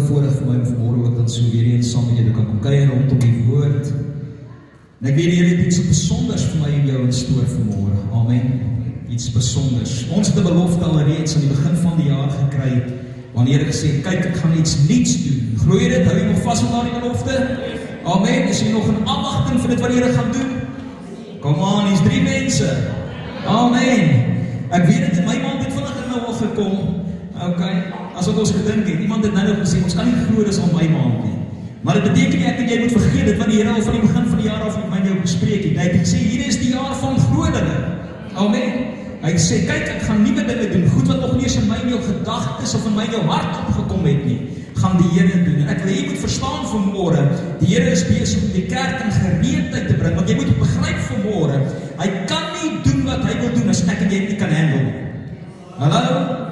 voorreg vir my om vanmôre ook dan so weer eens saam met julle kan kom kuier rondom die woord. En ek weet die Here het iets besonders vir my en jou in stoor vanmôre. Amen. Iets besonders. Ons het 'n belofte al reeds aan die begin van die jaar gekry. Wanneer ek gesê, kyk, ek gaan iets nuuts doen. Glo jy dit? Hou jy nog vas met daardie belofte? Amen. Is jy nog in afwagting vir dit wat die Here gaan doen? Kom aan, hier's 3 mense. Amen. Ek weet dit in my maand het vinnig nou al gekom. Okay, as wat ons gedink het. Iemand het nou gesê, ons kan nie glo dis al my maand nie. Maar dit beteken nie ek en jy moet vergeet dit wat die Here al van die begin van die jaar af met my jou bespreek het. Hy het gesê, hier is die jaar van groot dinge. Amen. Hy sê, kyk, ek gaan nuwe dinge doen. Goed wat nog nie eens in my en jou gedagtes of in my en jou hart opgekom het nie, gaan die Here doen. En ek wil jy moet verstaan vanmôre, die Here is besig om die kerk in gereedheid te bring, want jy moet begryp vanmôre, hy kan nie doen wat hy wil doen as ek en jy dit nie kan handle nie. Hallo?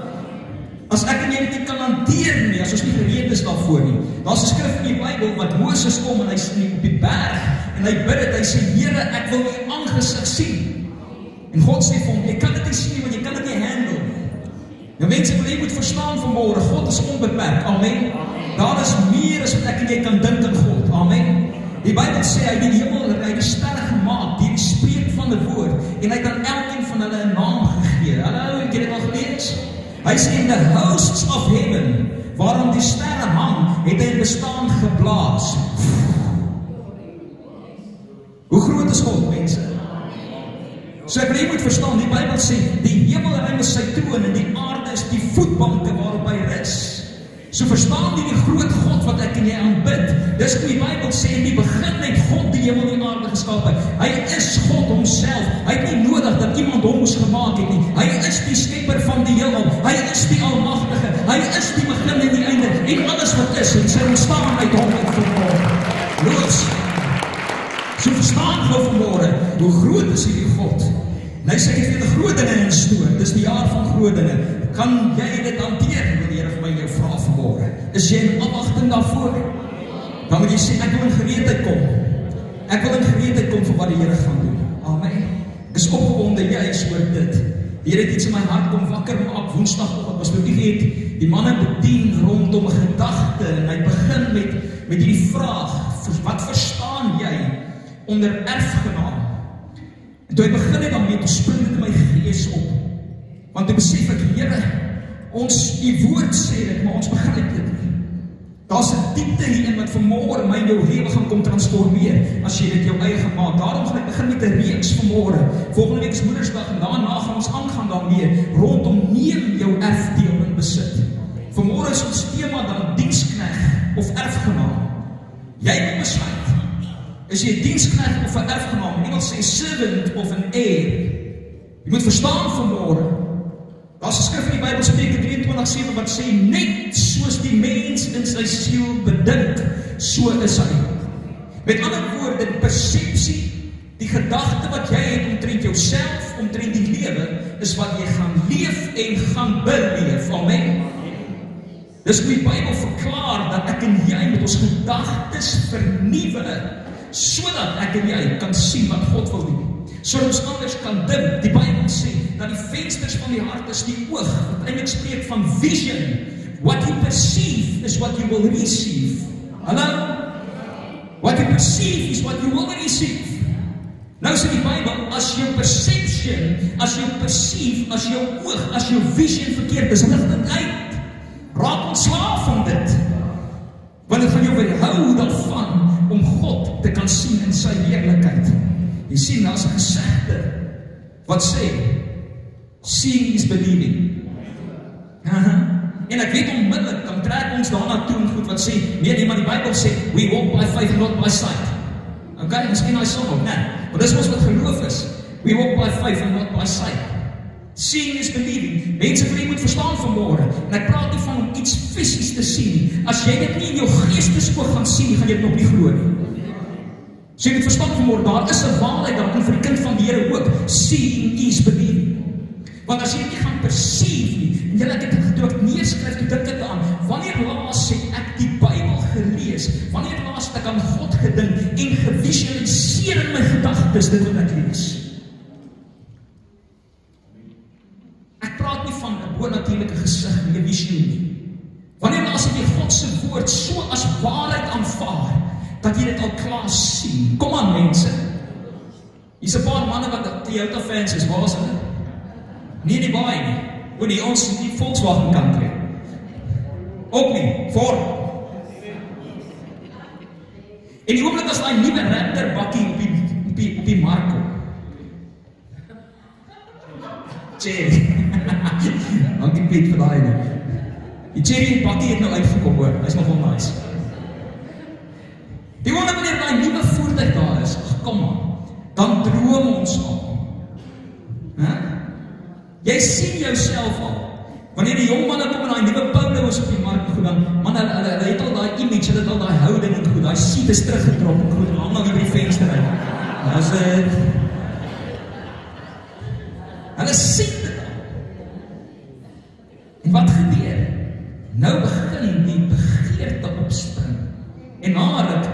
As ek en jy dit nie kan hanteer nie, as ons nie gereed is daarvoor nie. Daar's 'n skrif in die Bybel wat Moses kom en hy sien op die berg en hy bid dit, hy sê, Here, ek wil U aangesig sien. En God sê vir hom, jy kan dit nie sien nie, want jy kan dit nie handle nie. Nou mense, wil jy moet verstaan vanmôre, God is onbeperk. Amen. Daar is meer as wat ek en jy kan dink aan God. Amen. Die Bybel sê hy het die hemel en hy het die sterre gemaak, die spreek van die woord en hy het aan elkeen van hulle 'n naam gegee. Hallo, het jy dit al gelees? Hy sê in the hosts of heaven, waarom die sterre hang, het hy bestaan geblaas. Hoe groot is God, mense? So ek wil jy moet verstaan, die Bybel sê, die hemelruim is sy troon en die aarde is die voetbanke waarop hy rus. So verstaan jy die groot God wat ek en jy aanbid. Dis hoe die Bybel sê, in die begin het God die hemel en die aarde geskaap. Hy is God homself. Hy het nie nodig dat iemand hom moes gemaak het nie. Hy is die skepper van die heelal. Hy is die almagtige. Hy is die begin en die einde. En alles wat is, en sy ontstaan uit hom uit vanmôre. Los. So verstaan gou vanmôre, hoe groot is hierdie God? En hy sê, ek het groot dinge in stoor. Dis die jaar van groot dinge. Kan jy dit hanteer? Wil die Here vir my jou vra vanmôre. Is jy in afwagting daarvoor? Dan moet jy sê, ek wil in gereedheid kom. Ek wil in gereedheid kom vir wat die Here gaan doen. Amen. Ek is opgewonde juis oor dit. Die Here het iets in my hart kom wakker maak Woensdagoggend. Was nie het die manne bedien rondom 'n gedagte en hy begin met hierdie vraag: wat verstaan jy onder erfgenaam? En toe hy begin het daarmee, toe spring dit in my gees op. Want ek besef ek, Here, ons, die woord sê dit, maar ons begryp dit nie. Daar's 'n diepte hierin wat vanmôre my en jou lewe gaan kom transformeer, as jy dit jou eie gaan maak. Daarom gaan ek begin met 'n reeks vanmôre. Volgende week is Moedersdag en daarna gaan ons aangaan daarmee, rondom neem jou erfdeel in besit. Vanmôre is ons tema dan dienskneg of erfgenaam. Jy moet besluit. Is jy 'n dienskneg of 'n erfgenaam? Iemand sê servant of 'n heir. Jy moet verstaan vanmôre. Daar's 'n skrif in die Bybel, Spreuke 23:7 wat sê, net soos die mens in sy siel bedink, so is hy. Met ander woorde, die persepsie, die gedagte wat jy het omtrent jouself, omtrent die lewe, is wat jy gaan leef en gaan beleef. Amen. Dis hoe die Bybel verklaar dat ek en jy met ons gedagtes vernuwe, sodat ek en jy kan sien wat God wil doen. Sodat ons anders kan dink. Die Bybel sê dat die vensters van die hart is die oog, wat eintlik spreek van vision. What you perceive is what you will receive. Hallo? What you perceive is what you will receive. Nou sê die Bybel, as jou perception, as jou perceive, as jou oog, as jou vision verkeerd is, lig dit uit. Raak ontslaaf van dit. Want dit gaan jou weerhou daarvan om God te kan sien in sy heerlikheid. Jy sien, daar's 'n gesegde wat sê, seeing is believing. En ek weet onmiddellik, dan trek ons daarna toe en goed wat sê, nee, maar die Bybel sê, we walk by faith, not by sight. Okay, miskien hy sê ook, nee, maar dis ons wat geloof is. We walk by faith and not by sight. Seeing is believing. Mense, vir jy moet verstaan vanmôre, en ek praat nie van om iets fisies te sien nie. As jy dit nie in jou geestesoog gaan sien, gaan jy dit nog nie glo nie. So jy moet verstaan vanmôre, daar is 'n waarheid daarin vir die kind van die Here ook. Seeing is believing. Want as jy nie gaan perceive nie, en julle het dit gedruk neerskryf, toe dink dit aan, wanneer laas het ek die Bybel gelees, wanneer laas het ek aan God gedink en gevisualiseer in my gedagtes dit wat ek lees. Ek praat nie van 'n bonatuurlike gesig nie, 'n visioen nie. Wanneer laas het jy God se woord woord so as waarheid aanvaar, dat jy dit al klaar sien. Kom aan mense, hier's 'n paar manne wat Toyota fans is, waar is hulle? Nie die baie nie, nie ons die Volkswagen country. Ook nie, voor. En die oomblik as daai nuwe Raptor bakkie op die mark kom. Cherry. Dankie Piet vir daai nie. Die Cherry bakkie het nou uitgekom hoor, hy's nogal nice. Die oomblik wanneer daai nuwe voertuig daar is, kom aan, dan droom ons al. Jy sien jouself al. Wanneer die jong manne kom en daai nuwe Polo is op die mark goed, dan man, hulle het al daai image, hulle het al daai houding en goed, daai seat is teruggetrap en goed, hang al by die venster uit. Dis hulle sien dit al. En wat gebeur? Nou begin die begeerte opspring. En na dit,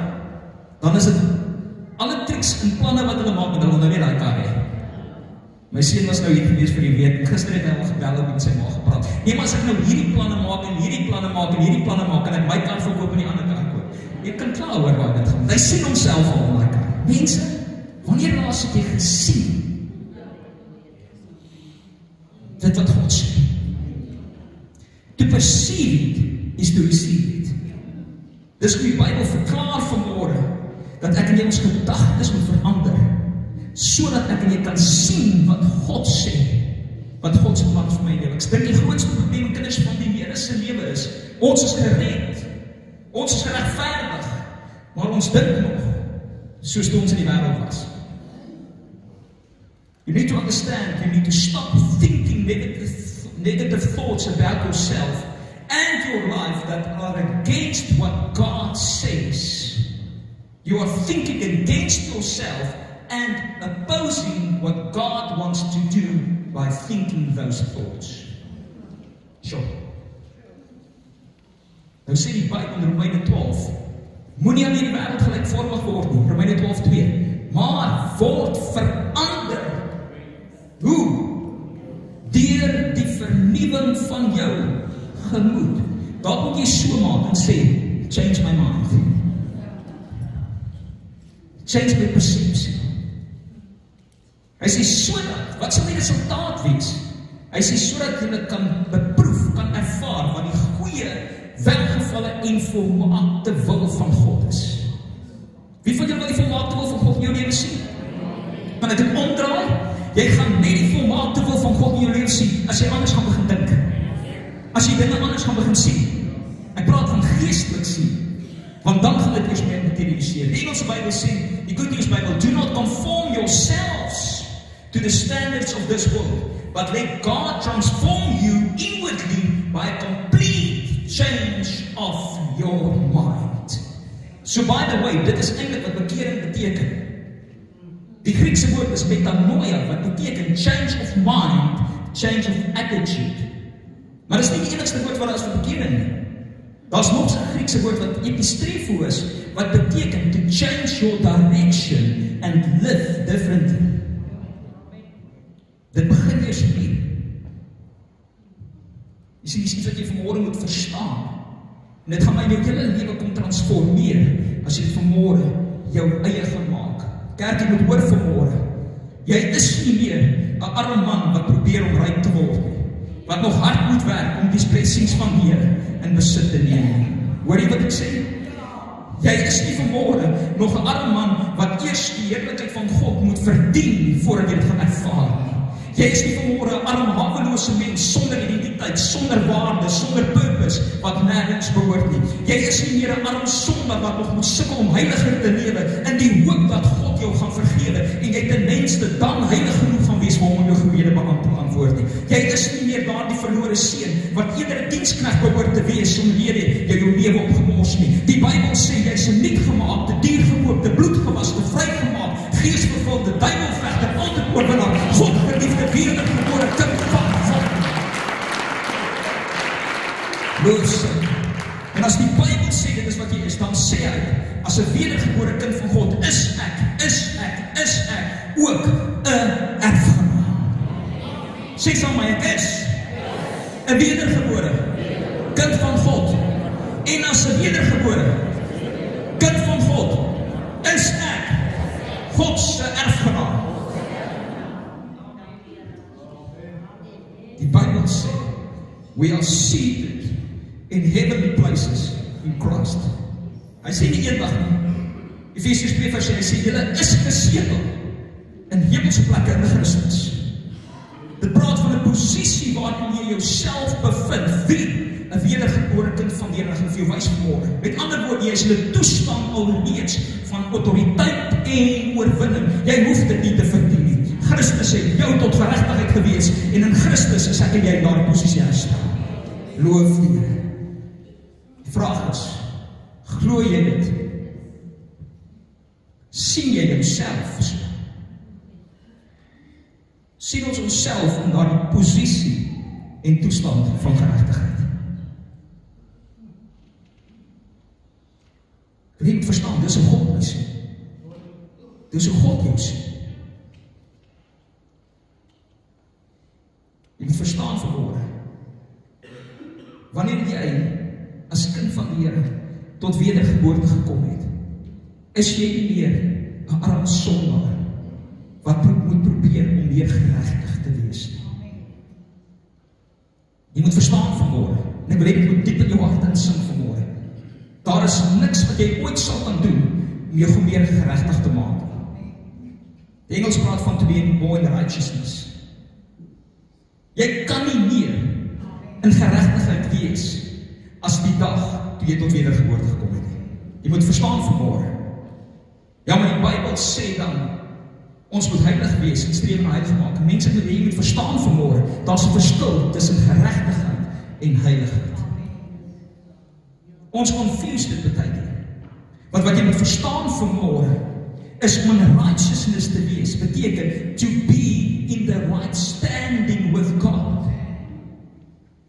dan is dit alle triks en planne wat hulle maak, met hulle nou weer daai kar hê. My seun was nou hier gewees vir die week, gister het hy al gebel met sy ma gepraat. Nee, maar as ek nou hierdie planne maak en hierdie planne maak en hierdie planne maak en ek my kar verkoop en die ander kar koop. Jy kan klaar hoor waar dit gaan. Hy sien homself al in daai kar. Mense, wanneer laas het jy gesien dit wat God sê? To perceive it is to receive it. Dis hoe die Bybel verklaar vanmôre dat ek en jy ons gedagtes moet verander, sodat ek en jy kan sien wat God sê, wat God se plan vir my lewe. Ek dink die grootste probleem met kinders van die Here se lewe is, ons is gered, ons is geregverdig, maar ons dink nog soos toe ons in die wêreld was. You need to understand, you need to stop thinking negative thoughts about yourself and your life that are against what God says. You are thinking against yourself and opposing what God wants to do by thinking those thoughts. Sure. Nou sê die Bybel in Romeine 12, moenie aan hierdie wêreld gelykvormig word nie, Romeine 12:2, maar word verander. Hoe? Deur die vernuwing van jou gemoed. Daar moet jy so maak en sê, change my mind. Change my perception. Hy sê sodat, wat sal die resultaat wees? Hy sê sodat jy kan beproef, kan ervaar wat die goeie, welgevalle en volmaakte wil van God is. Wie van julle wil die volmaakte wil van God in jou lewe sien? Kan ek dit omdraai? Jy gaan net die volmaakte wil van God in jou lewe sien, as jy anders gaan begin dink. As jy dinge anders gaan begin sien. Ek praat van geestelik sien, want dan gaan dit eers meer materialiseer. Die Engelse Bybel sê, die Good News Bible, do not conform yourselves to the standards of this world, but let God transform you inwardly by a complete change of your mind. So by the way, dit is eintlik wat bekering beteken. Die Griekse woord is metanoia, wat beteken change of mind, change of attitude. Maar dit is nie die enigste woord wat daar is vir bekering nie. Daar is nog 'n Griekse woord wat epistrefo is, wat beteken to change your direction and live differently. Dit begin eers hier. Jy sien, dis iets wat jy vanmôre moet verstaan. En dit gaan my jou hele lewe kom transformeer, as jy dit vanmôre jou eie gaan maak. Kerk, jy moet hoor vanmôre, jy is nie meer 'n arme man wat probeer om ryk te word, wat nog hard moet werk om die blessings van die Here in besit te neem. Hoor jy wat ek sê? Jy is nie vanmôre nog 'n arme man wat eers die heerlikheid van God moet verdien voordat jy dit gaan ervaar. Jy is nie vanmôre 'n arm, hawelose mens sonder identiteit, sonder waarde, sonder purpose, wat nergens behoort nie. Jy is nie meer 'n arm sondaar wat nog moet sukkel om heiliger te lewe in die hoop dat God jou gaan vergewe en jy ten minste dan heilig genoeg gaan wees om jou gebede beantwoord nie. Jy is nie meer daardie verlore seun wat eerder 'n diensknegt behoort te wees omrede jy jou lewe opgemors nie. Die Bybel sê jy is 'n nuutgemaakte, diergekoopte, bloedgewaste, vrygemaak, geesvervulde, duiwelvegter, altyd oorwinnaar, God geliefde, wedergebore kind van God. Loof. En as die Bybel sê dit is wat jy is, dan sê hy, as 'n wedergebore kind van God, is ek ook 'n erfgenaam. Sê saam my, ek is 'n wedergebore kind van God. En as 'n wedergebore kind van God is ek God se erfgenaam. Die Bybel sê, we are seated in heavenly places in Christ. Hy sê nie eendag nie. Efesiërs 2 vers 6, hy sê, julle is gesetel in hemelse plekke in Christus. Dit praat van 'n posisie waarin jy jouself bevind. Wie? 'n wedergebore kind van die Here gaan vir jou wys vanmôre. Met ander woorde, jy is in 'n toestand alreeds van autoriteit en oorwinning. Jy hoef dit nie te verdien nie. Christus het jou tot geregtigheid gewees en in Christus is ek en jy daar in posisie herstel. Loof die Here. Die vraag is, glo jy dit? Sien jy jouself so? Sien ons onsself in daardie posisie en toestand van geregtigheid? Jy moet verstaan, dis 'n God mens. Dis 'n God mens. Jy moet verstaan vanmôre. Wanneer jy as kind van die Here tot wedergeboorte gekom het, is jy nie meer 'n arme sondaar wat moet probeer om weer geregtig te wees nie. Jy moet verstaan vanmôre. En ek wil hê jy moet diep in jou hart insink vanmôre. Daar is niks wat jy ooit sal kan doen om jou meer geregtig te maak. Die Engels praat van to be more in righteousness. Jy kan nie meer in geregtigheid wees as die dag toe jy tot wedergeboorte gekom het. Jy moet verstaan vanmôre. Ja, maar die Bybel sê dan ons moet heilig wees en streef na heilig maak. Mense moet jy moet verstaan vanmôre, daar's 'n verskil tussen geregtigheid en heiligheid. Ons confuse dit baie keer. Want wat jy moet verstaan vanmôre is om in righteousness te wees, beteken to be in the right standing with God.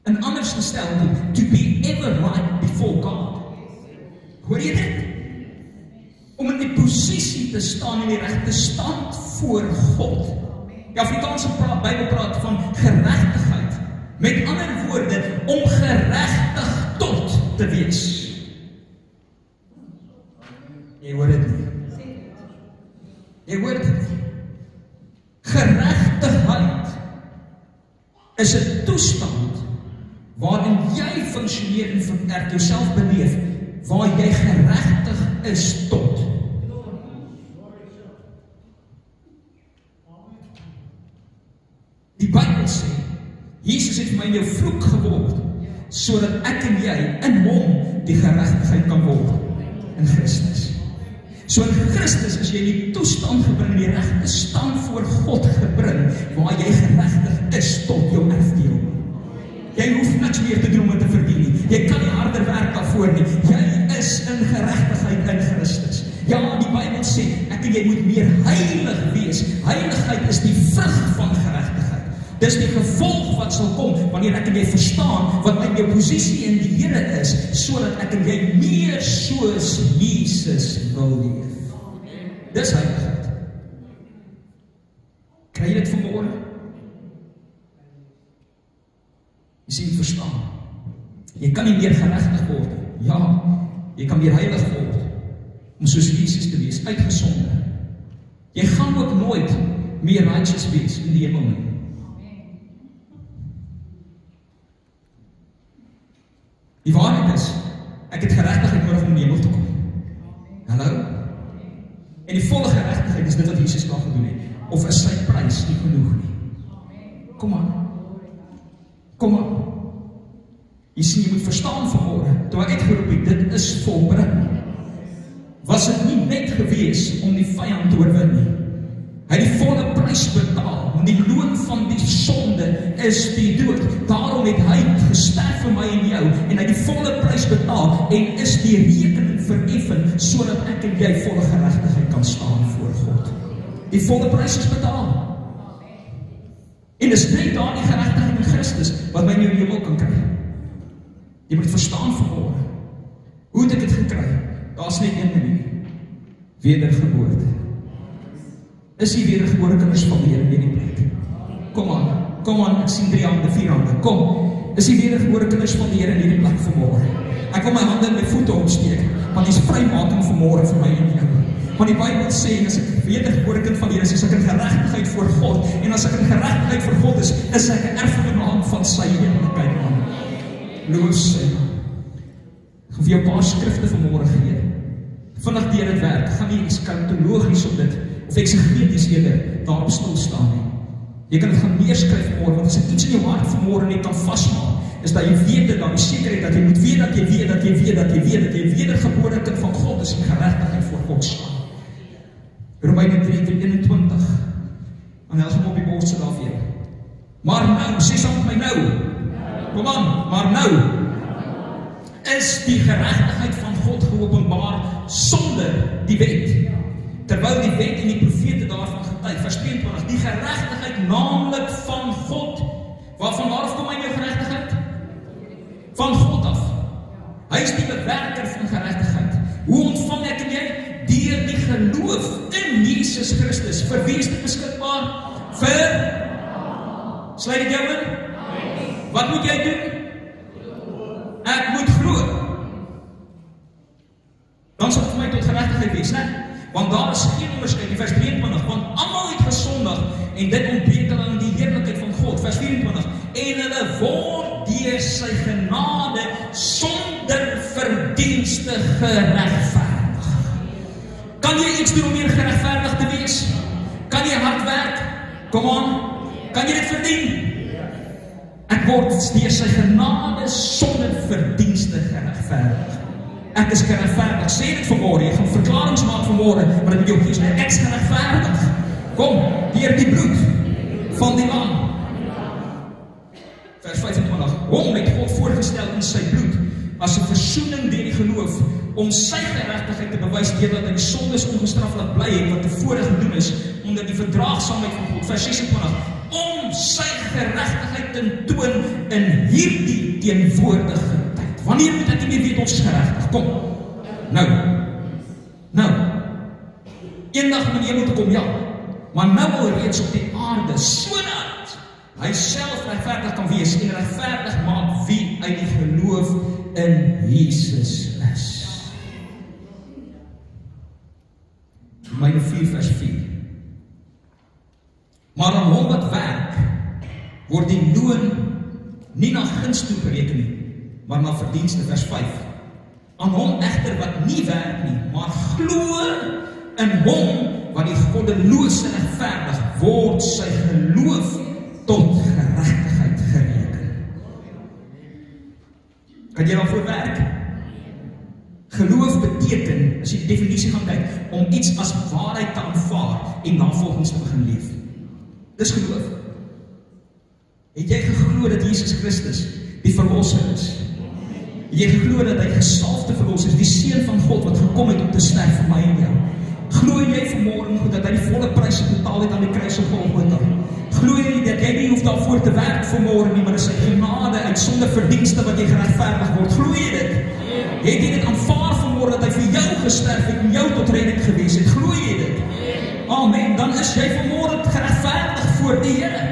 En anders gestel, to be ever right before God. Hoor jy dit? Om in die posisie te staan in die regte stand voor God. Die Afrikaanse Bybel praat van geregtigheid. Met ander woorde, om geregtig tot te wees. Jy hoor dit nie. Jy hoor dit nie. Geregtigheid is 'n toestand waarin jy funksioneer en vererg jouself beleef, waar jy geregtig is tot. Die Bybel sê, Jesus het vir my in jou vloek geword, sodat ek en jy in hom die geregtigheid kan word in Christus. So in Christus is jy in die toestand gebring, in die regte stand voor God gebring, waar jy geregtig is tot jou erfdeel. Jy hoef niks meer te doen om dit te verdien nie. Jy kan nie harder werk daarvoor nie. Jy is in geregtigheid in Christus. Ja, die Bybel sê, ek en jy moet meer heilig wees. Heiligheid is die vrug van geregtigheid. Dis die gevolg wat sal kom, wanneer ek en jy verstaan, wat in jou posisie in die Here is, sodat ek en jy meer soos Jesus wil leef. Dis heiligheid. Kry jy dit vanmôre? Jy sien, verstaan. Jy kan nie meer geregtig word. Ja, jy kan meer heilig word, om soos Jesus te wees, uitgesonder. Jy gaan ook nooit meer righteous wees in die hemel nie. Die waarheid is, ek het geregtigheid nodig om in die hemel te kom. Hallo? En die volle geregtigheid is dit wat Jesus kan gedoen het. Of is sy prys nie genoeg nie? Kom aan. Kom aan. Jy sien, jy moet verstaan vanmôre, toe ek uitgeroep het, dit is volbring. Was dit nie net gewees om die vyand te oorwin nie? Hy het die volle prys betaal, want die loon van die sonde is die dood. Daarom het hy gesterf vir my en jou, en hy het die volle prys betaal, en is die rekening vereffen, sodat ek en jy volle geregtigheid kan staan voor God. Die volle prys is betaal. En dis net daar die geregtigheid in Christus, wat my in jou hemel kan kry. Jy moet verstaan vanmôre, hoe het ek het gekry? Daar's net een manier, wedergeboorte. Is die wedergebore kinders van die Here in die plek? Kom aan, ek sien 3 hande, 4 hande, kom. is die wedergebore kinders van die Here in hierdie plek vanmôre. Ek wil my hande en my voete opsteek, want die is vrymaking vanmôre vir my en jou. Want die Bybel sê, as ek wedergebore kind van die Here is, is ek in geregtigheid voor God, en as ek in geregtigheid voor God is ek 'n erfgenaam van sy heerlikheid, man. Loof sy naam. Ek gaan vir jou 'n paar skrifte vanmôre gee. Vinnig deur dit werk, gaan nie eskatologies op dit, of eksegeties eerder, daarop stil staan nie. Jy kan dit gaan neerskryf vanmôre, want as ek iets in jou hart vanmôre net kan vasmaak, is dat jy weet dit, dan die sekerheid dat jy moet weet dat jy weet, dat jy wedergebore kind van God is en geregtigheid voor God staan. Romeine 3:21. En hy gaan op die bord sit daar vir jou. Maar nou, sê saam met my nou. Kom aan, maar nou is die geregtigheid van God geopenbaar sonder die wet. Terwyl die wet en die profete daarvan getuig, vers 22, die geregtigheid naamlik van God. Waaraf kom hy jou geregtigheid? Van God af. Hy is die bewerker van geregtigheid. Hoe ontvang ek en jy? Deur die geloof in Jesus Christus. Vir wie is dit beskikbaar? Sluit dit jou in? Wat moet jy doen? Ek moet glo. Dan sal vir my tot geregtigheid wees, né? Want daar is geen onderskeid, die vers 23, want almal het gesondig en dit ontbreek hulle aan die heerlikheid van God, vers 24, en hulle word deur sy genade sonder verdienste geregverdig. Kan jy iets doen om meer geregverdig te wees? Kan jy hard werk? Kom aan, kan jy dit verdien? Ek word deur sy genade sonder verdienste geregverdig. Ek is geregverdig. Sê dit vanmôre, jy gaan verklaringe maak vanmôre, maar dit moet jou kies, ek is geregverdig. Kom, deur die bloed van die lam. Vers 25. Hom het God voorgestel in sy bloed as 'n versoening deur die geloof om sy geregtigheid te bewys deurdat hy die sondes ongestraf laat bly het wat tevore gedoen is onder die verdraagsaamheid van God. Vers 26. Om sy geregtigheid te toon in hierdie teenwoordige tyd. Wanneer moet ek nie weet ons is geregtig? Kom. Nou. Eendag moet jy moet kom, ja. Maar nou al reeds op die aarde, sodat hy self regverdig kan wees en regverdig maak wie uit die geloof in Jesus is. Romeine 4 vers 4. Maar aan hom wat werk, word die loon nie na guns toe bereken nie, maar na verdienste, vers 5. Aan hom egter wat nie werk nie, maar glo in hom wat die goddelose regverdig, word sy geloof tot geregtigheid gereken. Kan jy daarvoor werk? Geloof beteken, as jy die definisie gaan kyk, om iets as waarheid te aanvaar en navolgens te begin leef. Dis geloof. Het jy geglo dat Jesus Christus die verlosser is? Het jy geglo dat hy gesalfde verlosser is, die seun van God wat gekom het om te sterf vir my en jou? Glo jy vanmôre dat hy die volle prys betaal het aan die kruis op Golgotha? Glo jy dat jy nie hoef daarvoor te werk vanmôre nie, maar dis sy genade uit sonder verdienste wat jy geregverdig word? Glo jy dit? Het jy dit aanvaar vanmôre dat hy vir jou gesterf het en jou tot redding gewees het? Glo jy dit? Amen, dan is jy vanmôre geregverdig voor die Here.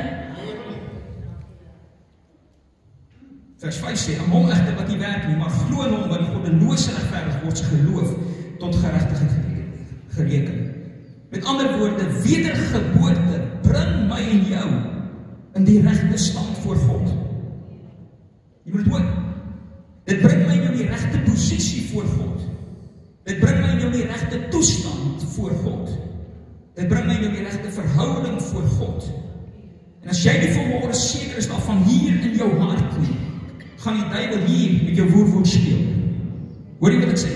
Vers 5 sê, aan hom egter wat nie werk nie, maar glo in hom wat die goddelose regverdig word, sy geloof tot geregtigheid gereken. Met ander woorde, wedergeboorte bring my en jou in die regte stand voor God. Jy moet het hoor. Dit bring my en jou in die regte posisie voor God. Dit bring my en jou in die regte toestand voor God. Dit bring my en jou in die regte verhouding voor God. En as jy nie vanmôre seker is daarvan hier in jou hart nie, gaan die duiwel hier met jou woord speel. Hoor jy wat ek sê?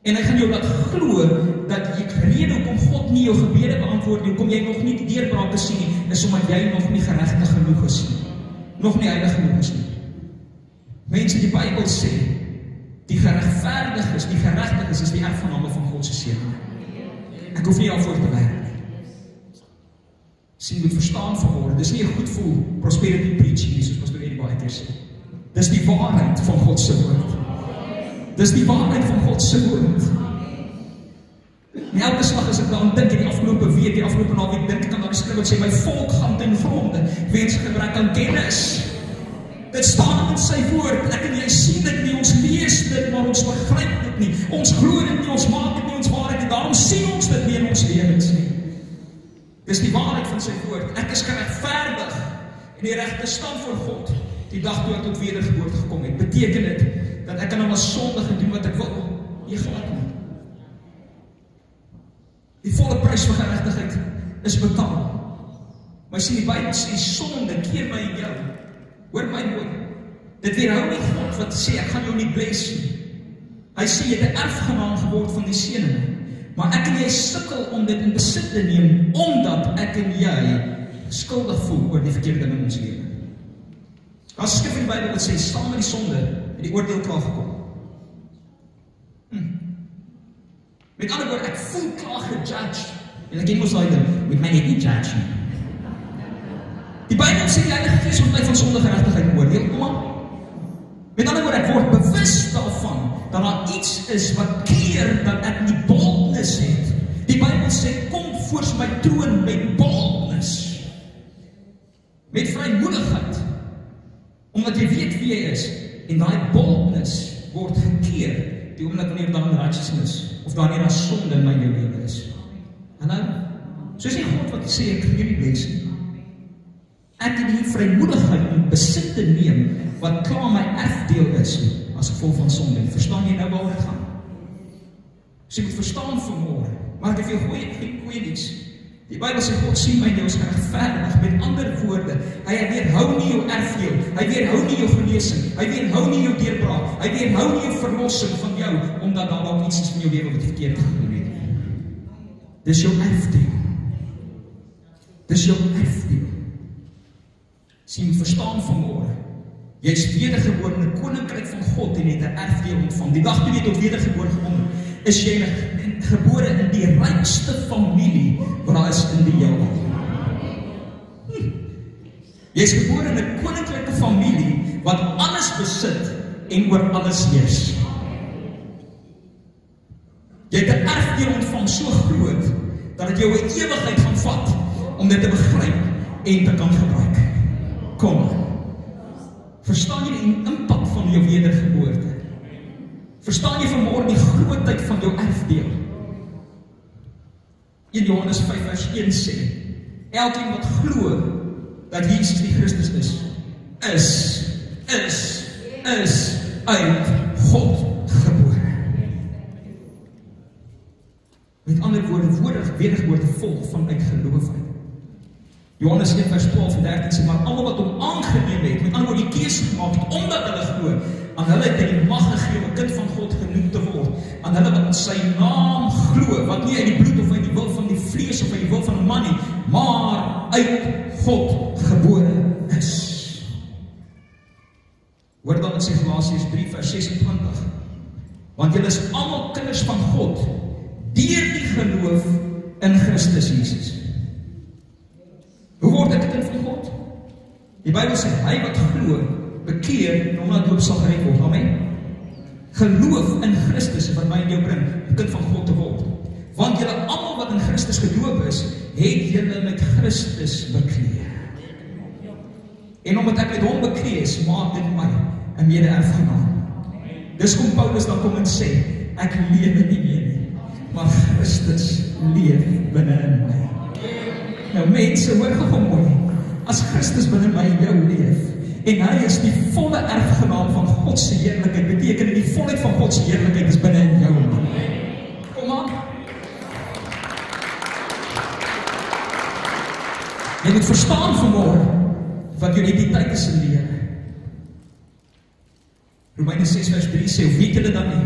En hy gaan jou laat glo dat jy rede hoekom God nie jou gebede beantwoord nie, hoekom jy nog nie die deurbrake sien nie, is omdat jy nog nie geregtig genoeg is nie. Nog nie heilig genoeg is nie. Mense, die Bybel sê, die geregverdig is die erfgename van God se seën. Ek hoef nie daarvoor te werk. Jy moet verstaan vanmôre, dis nie 'n goed voel prosperity preaching nie, soos pastoor Eddie baie keer sê. Dis die waarheid van God se woord. Dis die waarheid van God se woord. En elke slag as ek daaraan dink in die afgelope week, die afgelope naweek, dink ek aan die skrif wat sê, my volk gaan ten gronde, weens gebrek aan kennis. Dit staan in sy woord. Ek en jy sien dit nie, ons lees dit, maar ons begryp dit nie. Ons glo dit nie, ons maak dit nie ons waarheid nie. Daarom sien ons dit nie in ons lewens nie. Dis die waarheid van sy woord. Ek is geregverdig en die regte stand voor God. Die dag toe ek tot wedergeboorte gekom het, beteken dit dat ek kan as sondige doen wat ek wil. Nie glad nie. Die volle prys vir geregtigheid is betaal. Maar sien die Bybel sê sonde keer my en jou. Hoor my mooi. Dit weerhou nie God wat sê ek gaan jou nie bless nie. Hy sê jy het 'n erfgenaam geword van die seëning. Maar ek en jy sukkel om dit in besit te neem omdat ek en jy skuldig voel oor die verkeerde dinge in ons lewe. As skrif in die Bybel wat sê saam met die sonde het die oordeel klaar gekom. Met ander woorde, ek voel klaar gejudged. En ek ken mos daai ding, moet my net nie judge nie. Die Bybel sê die Heilige Gees word my van sonde geregtigheid oordeel, kom aan. Met ander woorde, ek word bewus daarvan dat daar iets is wat keer dat ek nie boldness het. Die Bybel sê kom voor my troon met boldness. Met vrymoedigheid. Omdat jy weet wie jy is. En daai boldness word gekeer die oomblik wanneer daar righteousness of daar nie sonde in my lewe is. Hallo? Soos die God wat sê ek gee die blessing. Ek het die vrymoedigheid om besit te neem wat klaar my erfdeel is as gevolg van sonde. Verstaan jy nou waaroor dit gaan? So jy moet verstaan vanmôre. Maar ek het vir jou goeie nuus. Die Bybel sê God sien my en jou is geregverdig. Met ander woorde, hy weerhou nie jou erfdeel, hy weerhou nie jou genesing, hy weerhou nie jou deurbraak, hy weerhou nie jou verlossing van jou omdat daar dalk iets is van jou lewe wat verkeerd gedoen het. Dis jou erfdeel. Dis jou erfdeel. Sien, verstaan vanmôre. Jy is wedergebore in 'n koninkryk van God en het 'n erfdeel ontvang. Die dag toe jy tot wedergeboorte gekom is jy gebore in die rykste familie wat daar is in die heelal. Jy is gebore in 'n koninklike familie wat alles besit en oor alles heers. Jy het 'n erfdeel ontvang so groot dat dit jou 'n ewigheid gaan vat om dit te begryp en te kan gebruik. Kom. Verstaan jy die impak van jou wedergeboorte? Verstaan jy vanmôre die grootheid van jou erfdeel? 1 Johannes 5 vers 1 sê, elkeen wat glo dat Jesus die Christus is uit God gebore. Met ander woorde, wedergeboorte volg vanuit geloof uit. Johannes 1 vers 12 en 13 sê, maar almal wat hom aangeneem het, met ander woorde die keuse gemaak het, omdat hulle glo, aan hulle het hy die mag gegee om 'n kind van God genoem te word, aan hulle wat in sy naam glo, wat nie uit die bloed of uit die wil van die vlees of uit die wil van 'n man nie, maar uit God gebore is. Hoor dan in sy Galasiërs 3 vers 26, want julle is almal kinders van God, deur die geloof in Christus Jesus. Hoe word ek 'n kind van God? Die Bybel sê, hy wat glo, bekeer en omdat doop sal gered word. Amen. Geloof in Christus wat my en jou bring, 'n kind van God te word. Want julle almal wat in Christus gedoop is, het julle met Christus bekleed. En omdat ek met hom bekleed is, maak dit my 'n mede-erfgenaam. Dis kom Paulus dan kom en sê, ek lewe nie meer nie, maar Christus leef binne in my. Nou mense, hoor gou mooi, as Christus binne my en jou leef, en hy is die volle erfgenaam van God se heerlikheid, beteken dit die volheid van God se heerlikheid is binne in jou. Kom aan. Jy moet verstaan vanmôre wat jou identiteit is in die Here. Romeine 6 vers 3 sê, of weet julle dan nie,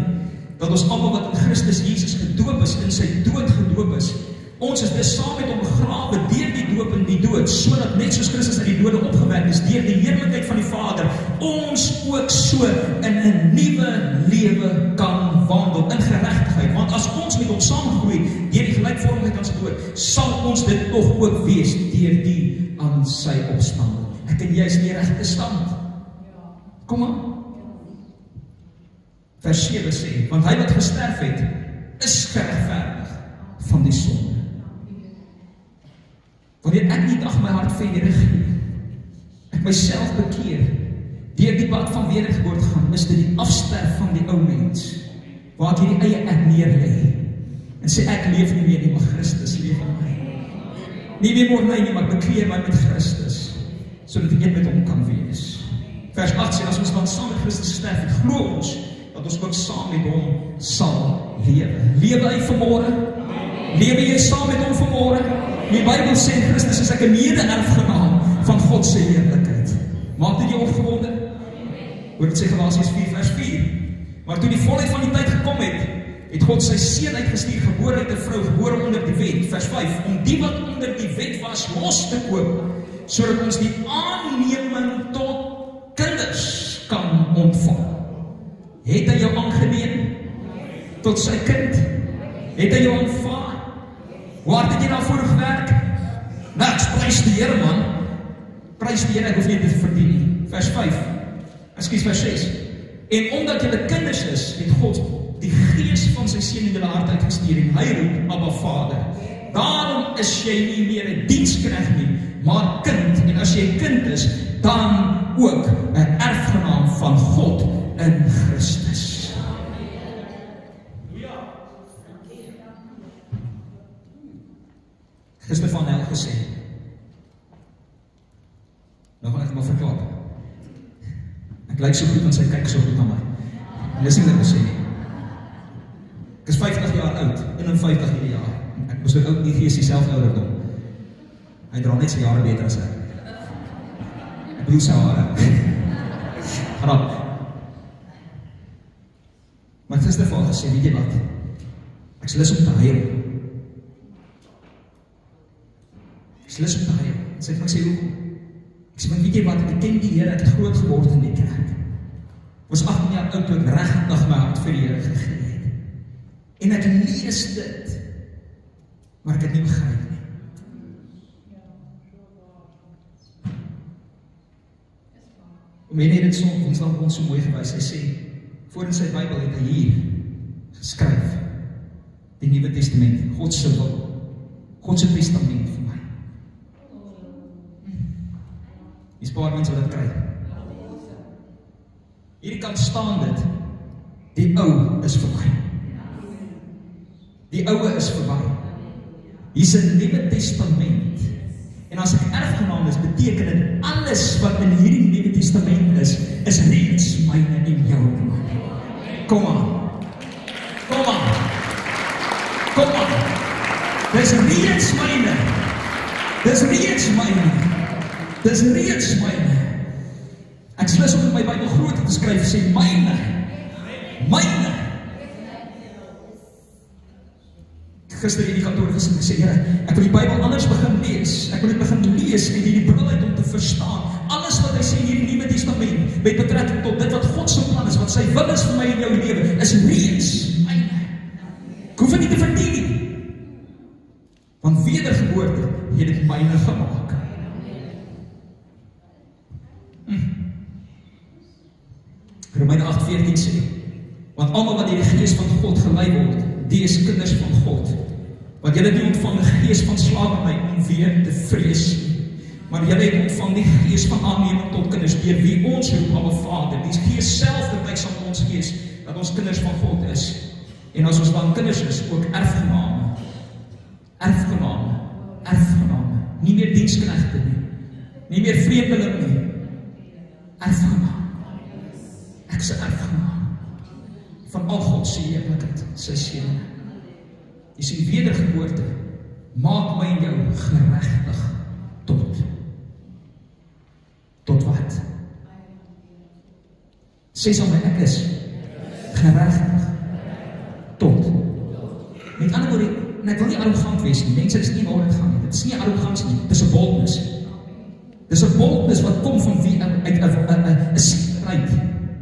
dat ons almal wat in Christus Jesus gedoop is, in sy dood gedoop is, ons is dus saam met hom begrawe deur die doop in die dood, sodat net soos Christus uit die dode opgewek is, deur die heerlikheid van die Vader, ons ook so in 'n nuwe lewe kan wandel, in geregtigheid. Want as ons met hom saamgroei, deur die gelykvormigheid aan sy dood, sal ons dit tog ook wees, deur die aan sy opstanding. Ek en jy is in die regte stand. Kom aan. Vers 7 sê, want hy wat gesterf het, is geregverdig van die sonde. Wanneer ek nie dag my hart verder gee, ek myself bekeer, deur die pad van wedergeboorte gaan, is dit die afsterf van die ou mens, waar ek hierdie eie ek neerlê, en sê ek leef nie meer nie, maar Christus leef in my. Nie meer word my nie, maar bekleed my met Christus, sodat ek een met hom kan wees. Vers 8 sê, as ons dan saam met Christus sterf, het glo ons, dat ons ook saam met hom sal lewe. Lewe hy vanmôre? Lewe jy saam met hom vanmôre? Die Bybel sê in Christus is ek 'n mede-erfgenaam van God se heerlikheid. Maak dit jou opgewonde? Hoor dit sê Galasiërs 4 vers 4. Maar toe die volheid van die tyd gekom het, het God sy seun uitgestuur, gebore uit 'n vrou, gebore onder die wet, vers 5, om die wat onder die wet was los te koop, sodat ons die aanneming tot kinders kan ontvang. Het hy jou aangeneem tot sy kind? Het hy jou aanvaar? Waar het jy daarvoor gewerk? Niks, prys die Here man. Prys die Here, ek hoef nie dit te verdien nie. Vers 6. En omdat julle kinders is, het God die gees van sy seun in julle hart uitgestuur en hy roep, Abba Vader. Daarom is jy nie meer 'n diensknegt nie, maar kind. En as jy 'n kind is, dan ook 'n erfgenaam van God in Christus. Gister van Nel gesê, nou gaan ek maar verklaar. Ek lyk so goed, want sy kyk so goed na my. En dis nie wat ek gesê nie. Ek is 50 jaar oud, 51 hierdie jaar. Ek moes ook nie gees dieselfde ouderdom. Hy dra net sy jare beter as ek. Ek bedoel sy hare. Grap. Maar het is daarvan gesê, weet jy wat? Ek is lus om te huil. Ek is lus om te huil. Sy het my sê, hoekom? Ek sê, weet jy wat? Ek ken die Here, ek het groot geword in die kerk. Ek was 18 jaar oud, toe ek regtig my hart vir die Here gegee het. En ek lees dit, maar ek het nie begryp nie. Omheen het dit Woensdag ons so mooi gewys, hy sê, voor in sy Bybel het hy hier geskryf, die Nuwe Testament, God se wil, God se testament vir my. Die paar mense wat dit kry. Hierdie kant staan dit, die ou is verby. Die ouwe is verby. Hier is 'n Nuwe Testament. En as ek erfgenaam is, beteken dit alles wat in hierdie Nuwe Testament is reeds myne en jou. Kom aan. Kom aan. Kom aan. Dis reeds myne. Dis reeds myne. Dis reeds myne. Ek lus om my Bybel groot te skryf, sê myne. Myne. Gister in die kantoor gesê, Here, ek wil die Bybel anders begin lees. Ek wil dit begin lees met hierdie bril uit om te verstaan. Alles wat hy sê in hierdie Nuwe Testament, met betrekking tot dit wat God se plan is, wat sy wil is vir my en jou lewe, is reeds myne. Ek hoef dit nie te verdien nie. Want wedergeboorte het dit myne gemaak. Romeine 8:14 sê, want almal wat deur die Gees van God gelei word, die is kinders van God. Want julle het nie ontvang die gees van slawerny om weer te vrees nie, maar julle het ontvang die gees van aanneming tot kinders, deur wie ons roep, Abba Vader. Die Gees self getuig aan ons gees dat ons kinders van God is. En as ons dan kinders is, ook erfgename. Erfgename. Erfgename. Nie meer diensknegte nie. Nie meer vreemdeling nie. Erfgename. Ek is 'n erfgenaam van al God se heerlikheid, sy seën. Jy sien, wedergeboorte maak my en jou geregtig tot wat? Sê saam met my, ek is geregtig tot. Met ander woorde, en ek wil nie arrogant wees nie, mense, dit is nie waar dit gaan nie, dit is nie arrogansie nie, dit is 'n boldness. Dit is 'n boldness wat kom van wie uit 'n sekerheid,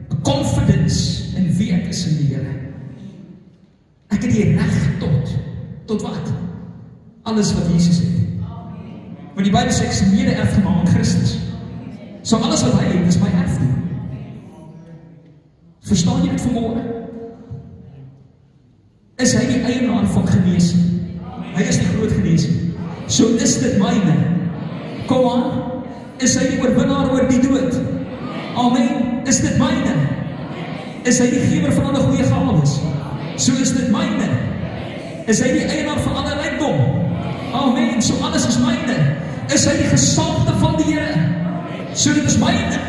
'n confidence in wie ek is in die Here. Ek het die reg tot wat? Alles wat Jesus het. Want die Bybel sê ek is mede-erfgenaam in Christus. So alles wat hy het, is my erfdeel. Verstaan jy dit vanmôre? Is hy die eienaar van genesing? Hy is die groot genesing. So is dit myne. Kom aan. Is hy die oorwinnaar oor die dood? Amen. Is dit myne? Is hy die gewer van alle goeie gawes? So is dit myne. Is hy die eienaar van alle rykdom? Amen, so alles is myne. Is hy die gesalfde van die Here? So dit is myne.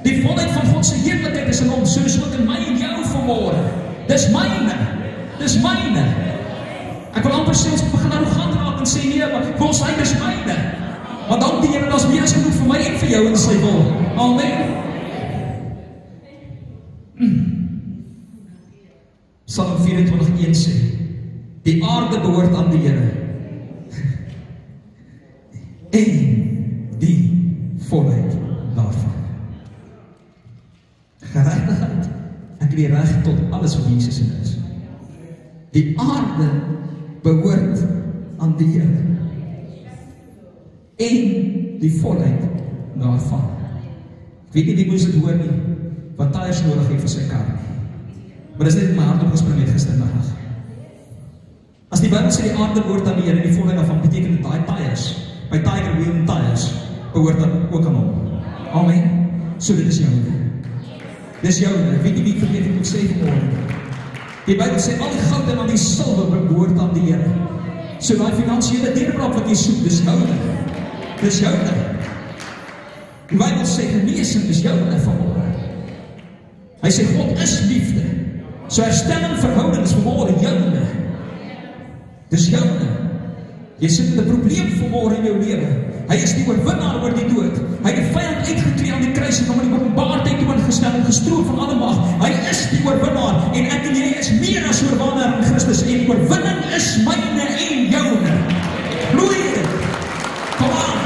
Die volheid van God se heerlikheid is in hom, so is ook in my en jou vanmôre. Dis myne. Dis myne. Ek wil amper sê ons begin arrogant raak en sê nee, maar vir ons hy is myne. Want dank die Here, daar's meer as genoeg vir my en vir jou in sy wil. Amen. Psalm 24:1 sê, die aarde behoort aan die Here en die volheid daarvan. Geregtigheid, ek het die reg tot alles wat Jesus in is. Die aarde behoort aan die Here en die volheid daarvan. Ek weet nie wie moes dit hoor nie, wat tyres nodig het vir sy kar nie. Maar dis net in my hart opgespring het gistermiddag. As die Bybel sê die aarde behoort aan die Here en die volheid daarvan, beteken dit daai tyres, by Tiger Wheel en tyres, behoort dan ook aan hom. Amen. So dit is joune. Dis joune. Weet nie wie ek vergeet ek moet sê vanmôre. Die Bybel sê al die goud en al die silwer behoort aan die Here. So daai finansiële deurbraak wat jy soek, dis joune. Dis joune. Die Bybel sê genesing is joune vanmôre. Hy sê God is liefde. So herstelling verhoudings vanmôre joune. Dis joune. Jy sit met 'n probleem vanmôre in jou lewe. Hy is die oorwinnaar oor die dood. Hy het die vyand uitgetree aan die kruis en hom in die openbaarheid toe ingestel en gestroop van alle mag. Hy is die oorwinnaar en ek en jy is meer as oorwinnaar in Christus en oorwinning is myne en joune. Glorie. Kom aan.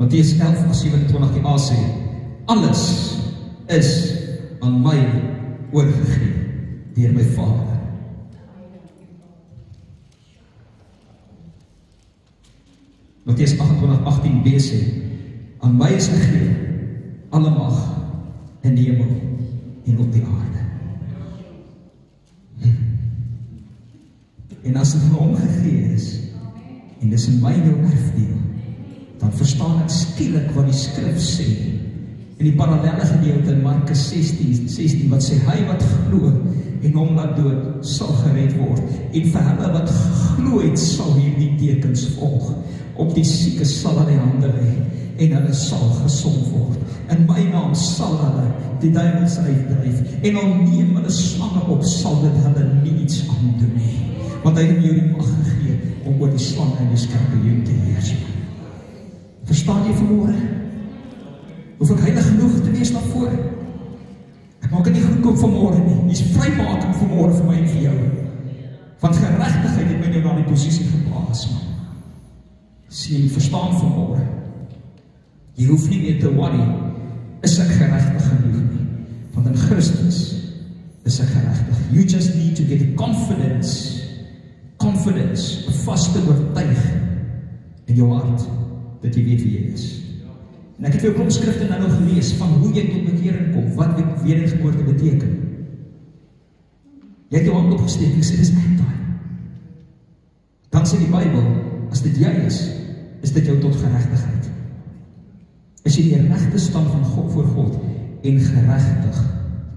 Matteus 11:27a sê, alles is aan my oorgegee deur my Vader. Matteus 28:18b sê, aan my is gegee alle mag in die hemel en op die aarde. En as dit vir hom gegee is, en dis in my jou erfdeel, dan verstaan ek skielik wat die skrif sê, in die parallelle gedeelte in Markus 16 wat sê, hy wat glo en hom laat dood, sal gered word, en vir hulle wat glo het, sal hierdie tekens volg, op die siekes sal hulle hande lê, en hulle sal gesond word, in my naam sal hulle die duiwels uitdryf, en al neem hulle slange op, sal dit hulle niets aandoen nie, want hy het jou die mag gegee, om oor die slange en die skorpioen te heers. Verstaan jy vanmôre? Hoef ek heilig genoeg te wees daarvoor? Ek maak dit nie goedkoop vanmôre nie. Dis vrymaking vanmôre vir my en vir jou. Want geregtigheid het my nou na die posisie geplaas, man. Sien, verstaan vanmôre. Jy hoef nie meer te worry, is ek geregtig genoeg nie. Want in Christus is ek geregtig. You just need to get confidence, 'n vaste oortuiging in jou hart, dat jy weet wie jy is. En ek het vir jou klomp skrifte nou gelees van hoe jy tot bekering kom, wat wedergeboorte beteken. Jy het jou hand opgesteek en sê, dis ek daai. Dan sê die Bybel, as dit jy is dit jou tot geregtigheid. Is jy die regte stand van God voor God en geregtig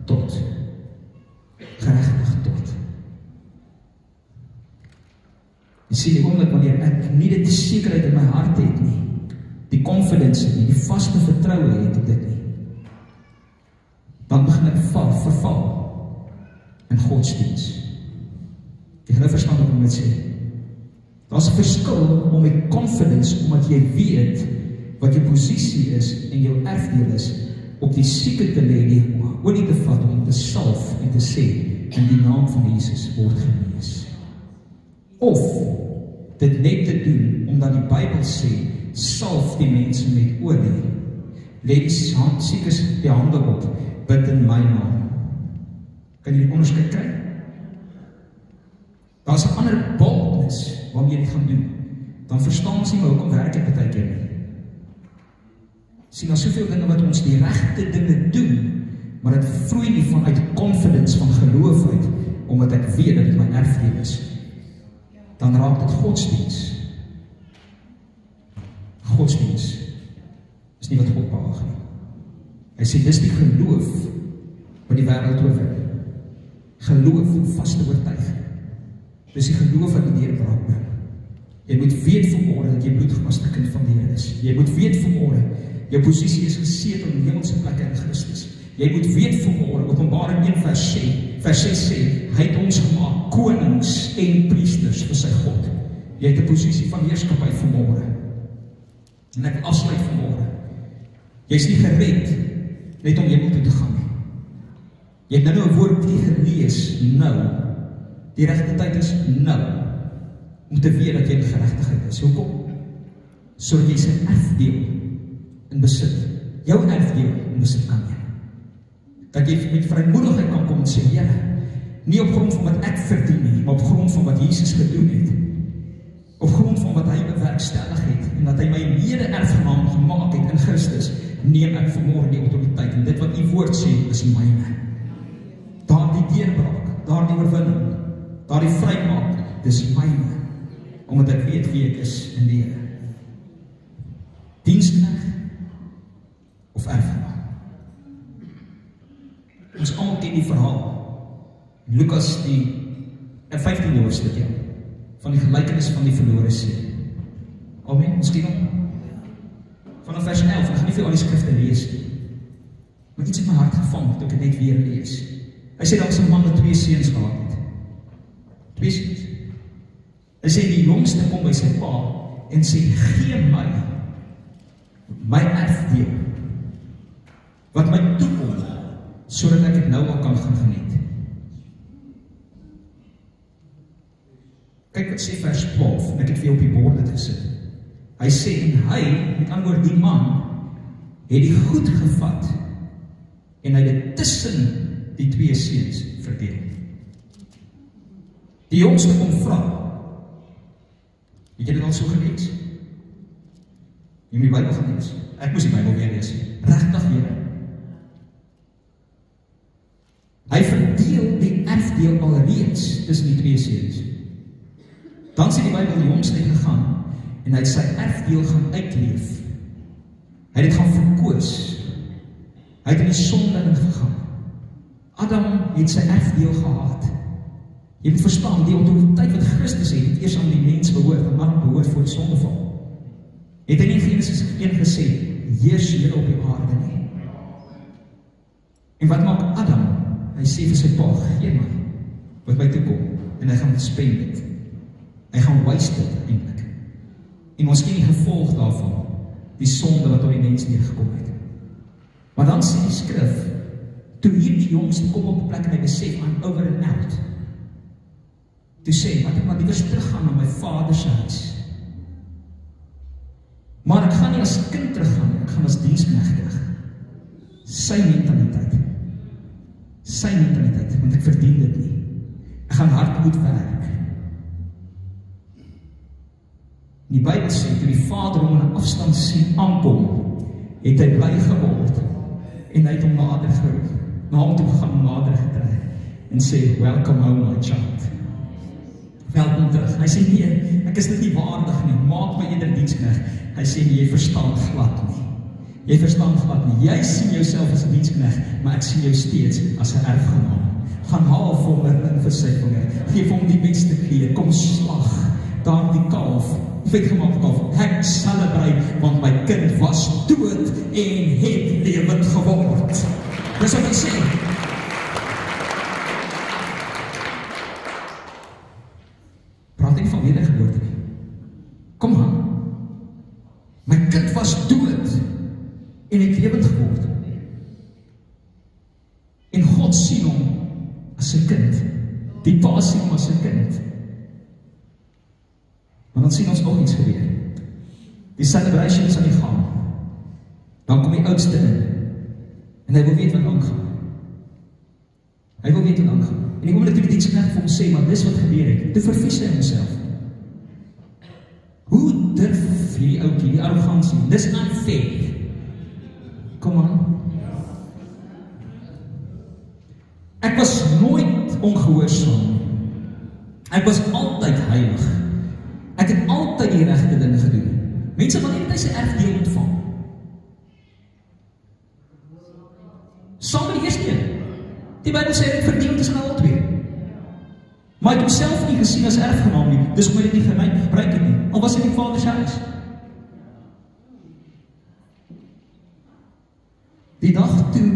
tot. Geregtig tot. Jy sien die oomblik wanneer ek nie dit sekerheid in my hart het nie, die confidence nie, die vaste vertroue het op dit nie, dan begin ek verval in godsdienst. Jy gaan verstaan wat ek moet sê. Daar's 'n verskil om met confidence, omdat jy weet wat jou posisie is en jou erfdeel is, op die sieke te lê, die olie te vat om te salf en te sê, in die naam van Jesus word genees. Of dit net te doen, omdat die Bybel sê, salf die mense met olie, lê die siekes die hande op, bid in my naam. Kan jy die onderskeid kry? Daar's 'n ander boldness waarmee jy dit gaan doen. Dan verstaan ons nie maar hoekom werk dit baie keer nie. Sien, daar's soveel dinge wat ons die regte dinge doen, maar dit vloei nie vanuit confidence, van geloof uit, omdat ek weet dat dit my erfdeel is. Dan raak dit godsdienst. godsdiens is nie wat God behaag nie. Hy sê, dis die geloof wat die wêreld oorwin. Geloof en vaste oortuiging. Dis die geloof wat die deurbraak bring. Jy moet weet vanmôre dat jy bloedgewaste kind van die Here is. Jy moet weet vanmôre, jou posisie is gesetel in hemelse plekke in Christus. Jy moet weet vanmôre, Openbaring 1 vers 6 sê, hy het ons gemaak konings en priesters vir sy God. Jy het 'n posisie van heerskappy vanmôre. En ek afsluit vanmôre. Jy is nie gered net om hemel toe te gaan nie. Jy het nou 'n woordjie gelees, nou. Die regte tyd is nou. Om te weet dat jy in geregtigheid is. Hoekom? Sodat jy sy erfdeel in besit. Jou erfdeel in besit kan jy. Dat jy met vrymoedigheid kan kom en sê, Here, nie op grond van wat ek verdien nie, maar op grond van wat Jesus gedoen het. Op grond van wat hy bewerkstellig het, en dat hy my mede-erfgenaam gemaak het in Christus, neem ek vanmôre die autoriteit, en dit wat die woord sê, is myne. Daar die deurbraak, daar die oorwinning, daar die vrymaak, dis myne, omdat ek weet wie ek is in die Here. Diensknegt of erfgenaam. Ons almal ken die verhaal. Lukas die 15de hoofstuk van die gelykenis van die verlore seun. Amen, ons ken hom. Vanaf vers 11, ek gaan nie veel al die skrifte lees nie. Maar iets het my hart gevang, toe ek het net weer lees. Hy sê, daar was 'n man wat 2 seuns gehad het. 2 seuns. Hy sê, die jongste kom by sy pa en sê, gee my erfdeel, wat my toekom, sodat ek het nou al kan gaan geniet. Kyk wat sê vers 12, en ek het vir jou op die bord dit gesit. Hy sê, en hy, met ander woorde die man, het die goed gevat, en hy het dit tussen die 2 seuns verdeel. Die jongste kom vra, het jy dit al so gelees? Jy moet die Bybel gaan lees. Ek moes die Bybel weer lees. Regtig, Here. Hy verdeel die erfdeel alreeds tussen die 2 seuns. Dan sê die Bybel, die jongste het gegaan, en hy het sy erfdeel gaan uitleef. Hy het dit gaan verkoos. Hy het in die sonde ingegaan. Adam het sy erfdeel gehad. Jy moet verstaan, die autoriteit wat Christus het eers aan die mens behoort, en maar behoort voor die sondeval. Het hy nie in Genesis 1 gesê, heers julle op die aarde nie. En wat maak Adam? Hy sê vir sy pa, gee my, wat my toekom, en hy gaan het spend het. Hy gaan waste dit eintlik. En ons ken die gevolg daarvan, die sonde wat op die mens neergekom het. Maar dan sê die skrif, toe hierdie jongste kom op 'n plek en hy besef, I'm over and out. Toe sê, wat ek maar liever teruggaan na my vader se huis. Maar ek gaan nie as kind teruggaan, ek gaan as diensknegt terug. Sy mentaliteit, want ek verdien dit nie. Ek gaan hard moet werk. Die Bybel sê, toe die vader hom aan 'n afstand sien aankom, het hy bly geword, en hy het hom nader geroep, na hom toe gegaan, nader getrek, en sê, welcome home my child. Welkom terug. Hy sê, nee, ek is dit nie waardig nie, maak my eerder diensknegt. Hy sê, nee, jy verstaan glad nie. Jy verstaan glad nie. Jy sien jouself as 'n diensknegt, maar ek sien jou steeds as 'n erfgenaam. Gaan haal vir hom 'n ring vir sy vinger. Geef hom die beste kleer. Kom slag daar die kalf, vetgemaakte kalf. Ek celebrate, want my kind was dood en het lewend geword. Dis wat hy sê. Praat nie van wedergeboorte nie. Kom aan. My kind was dood en het lewend geword. En God sien hom as sy kind. Die pa sien hom as sy kind. Maar dan sien ons ook iets gebeur. Die celebration is aan die gang. Dan kom die oudste in. En hy wil weet wat aangaan. Hy wil weet wat aangaan. En die oomblik toe die diensknegt vir hom sê, maar dis wat gebeur het, toe vervies hy homself. Hoe durf hierdie oukie, die arrogansie, dis unfair. Kom aan. Ek was nooit ongehoorsaam. Ek was altyd heilig. Ek het altyd die regte dinge gedoen. Mense wil net se erfdeel ontvang? Saam met die eerste een. Die Bybel sê dit verdeel tussen al twee. Maar hy het homself nie gesien as erfgenaam nie, dis omdat hy dit nie gebruik het nie, al was hy die Vader se huis. Die dag toe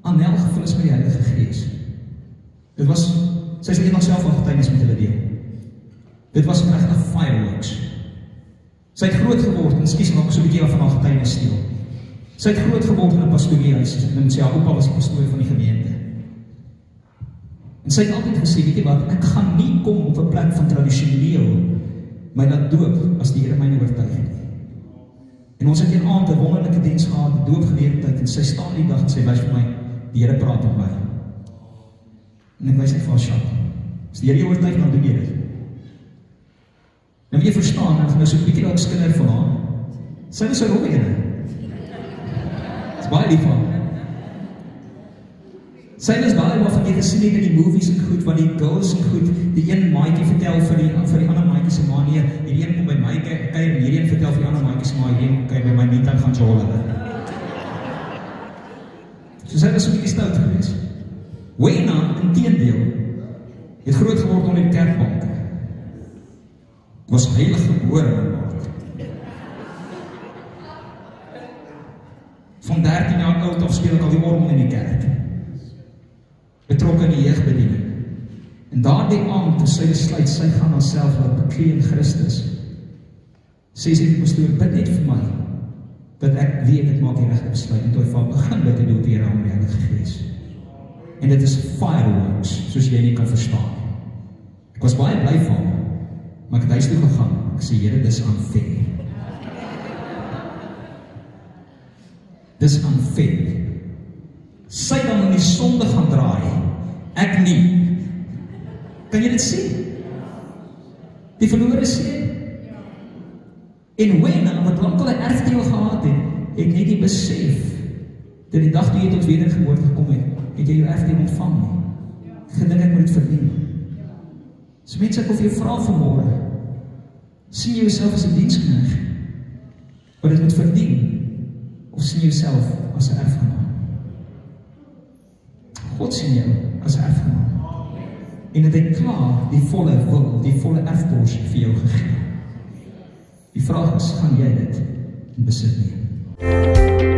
Annel gevul is met die Heilige Gees. Dit was, sy is eendag self al getuienis met hulle deel. Dit was regtig fireworks. Sy het groot geword, en skies nog so 'n bietjie van haar getuienis steel. Sy het groot geword in 'n pastoriehuis, en sy oupa was die pastoor van die gemeente. En sy het altyd gesê, weet jy wat, ek gaan nie kom op 'n plek van tradisioneel my laat doop as die Here my nie oortuig het nie. En ons het een aand 'n wonderlike diens gehad, 'n doopgeleentheid, en sy staan die dag en sy wys vir my, die Here praat met my. En ek wys net vir haar, Shat, as die Here jou oortuig, dan doen jy dit. Nou moet jy verstaan, en nou so 'n bietjie dalk skinder van haar, sy was 'n robbie ene. Dit is baie lief van haar. Sy was daai waarvan jy gesien het in die movies en goed, wat die girls en goed, die een maatjie vertel vir die ander maatjie se ma, nee, hierdie een kom by my kuier, en hierdie een vertel vir die ander maatjie se ma, hierdie een kuier by my Nita gaan jol hulle. So sy was so 'n bietjie stout geweest. Wena, inteendeel, het groot geword onder die kerkbank. Was heilig gebore in haar. Van 13 jaar oud af speel ek al die orgel in die kerk. Betrokke in die jeugbediening. En daardie aand, toe sy besluit, sy gaan haarself laat beklee in Christus. Sê sy die pastoor, bid net vir my, dat ek weet, ek maak die regte besluit, en toe hy van begin bid, en doe weer aan die Heilige Gees. En dit is fireworks, soos jy nie kan verstaan. Ek was baie bly van, maar ek het huis toe gegaan, ek sê, Here, dis unfair. Dis unfair. Sy dan in die sonde gaan draai, ek nie. Kan jy dit sien? Die verlore sê. En Wena, wat lang al 'n erfdeel gehad het net nie besef, dat die dag toe jy tot wedergeboorte gekom het, het jy jou erfdeel ontvang nie. Gedink ek moet dit verdien. So mense, ek wil vir jou vra vanmôre, sien jy jouself as 'n diensknegt, wat dit moet verdien, of sien jy jouself as 'n erfgenaam? God sien jou as 'n erfgenaam. En het hy klaar die volle wil, die volle erfporsie vir jou gegee. Die vraag is, gaan jy dit in besit neem?